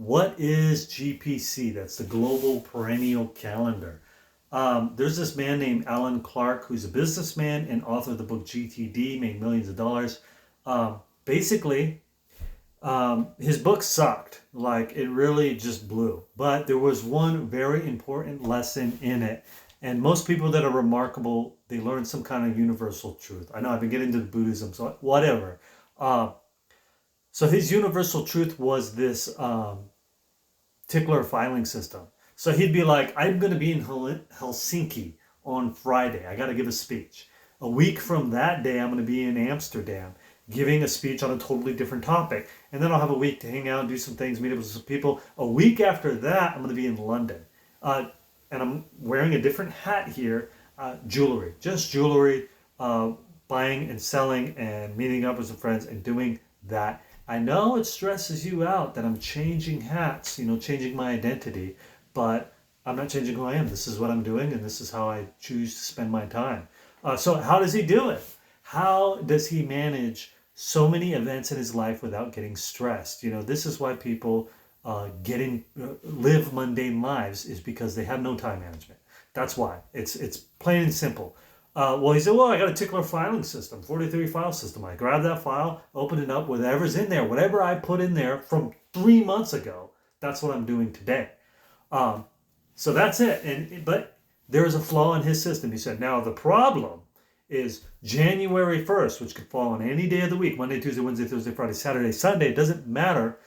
What is GPC? That's the Global Perennial Calendar. There's this man named Alan Clark who's a businessman and author of the book GTD, made millions of dollars. Basically, his book sucked. Like, it really just blew. But there was one very important lesson in it. And most people that are remarkable, they learn some kind of universal truth. I know I've been getting into Buddhism, so whatever. So his universal truth was this tickler filing system. So he'd be like, I'm going to be in Helsinki on Friday. I got to give a speech. A week from that day, I'm going to be in Amsterdam giving a speech on a totally different topic. And then I'll have a week to hang out, do some things, meet up with some people. A week after that, I'm going to be in London. And I'm wearing a different hat here, jewelry, just jewelry, buying and selling and meeting up with some friends and doing that. I know it stresses you out that I'm changing hats, changing my identity, but I'm not changing who I am. This is what I'm doing, and this is how I choose to spend my time. So how does he do it? How does he manage so many events in his life without getting stressed? This is why people live mundane lives, is because they have no time management. That's why. It's plain and simple. Well, he said, I got a tickler filing system, 43 file system. I grab that file, open it up, whatever's in there, whatever I put in there from 3 months ago, that's what I'm doing today. So that's it. But there is a flaw in his system. He said, now the problem is January 1st, which could fall on any day of the week, Monday, Tuesday, Wednesday, Thursday, Friday, Saturday, Sunday, it doesn't matter.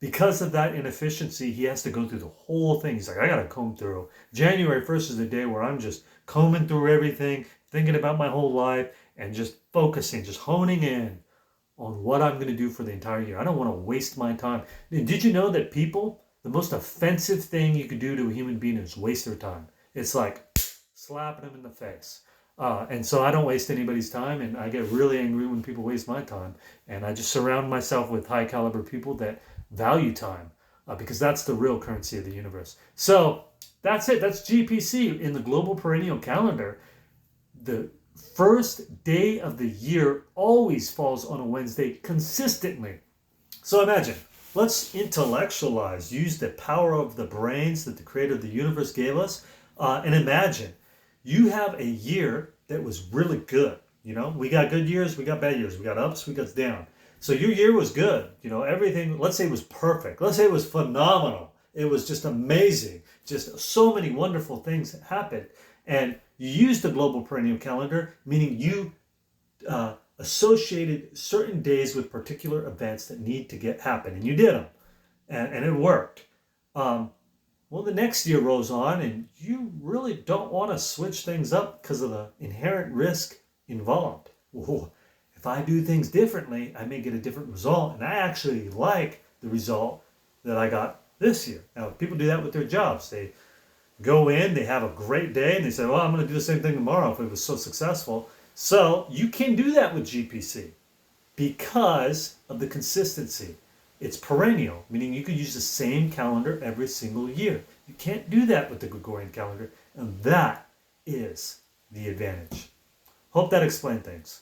Because of that inefficiency, he has to go through the whole thing. He's like, I got to comb through. January 1st is the day where I'm just combing through everything, thinking about my whole life, and just focusing, just honing in on what I'm going to do for the entire year. I don't want to waste my time. Did you know that people, the most offensive thing you could do to a human being is waste their time? It's like slapping them in the face. And so I don't waste anybody's time, and I get really angry when people waste my time. And I just surround myself with high caliber people that value time, because that's the real currency of the universe. So that's it. That's GPC in the Global Perennial Calendar. The first day of the year always falls on a Wednesday consistently. So imagine, let's intellectualize, use the power of the brains that the creator of the universe gave us, and imagine you have a year that was really good. We got good years, we got bad years, we got ups, we got downs. So your year was good. Everything, let's say it was perfect. Let's say it was phenomenal. It was just amazing. Just so many wonderful things happened. And you used the Global Perennial Calendar, meaning you associated certain days with particular events that need to happen. And you did them. And it worked. Well, the next year rolls on, and you really don't want to switch things up because of the inherent risk involved. Whoa. If I do things differently, I may get a different result. And I actually like the result that I got this year. Now, people do that with their jobs. They go in, they have a great day, and they say, I'm going to do the same thing tomorrow if it was so successful. So you can do that with GPC because of the consistency. It's perennial, meaning you could use the same calendar every single year. You can't do that with the Gregorian calendar, and that is the advantage. Hope that explained things.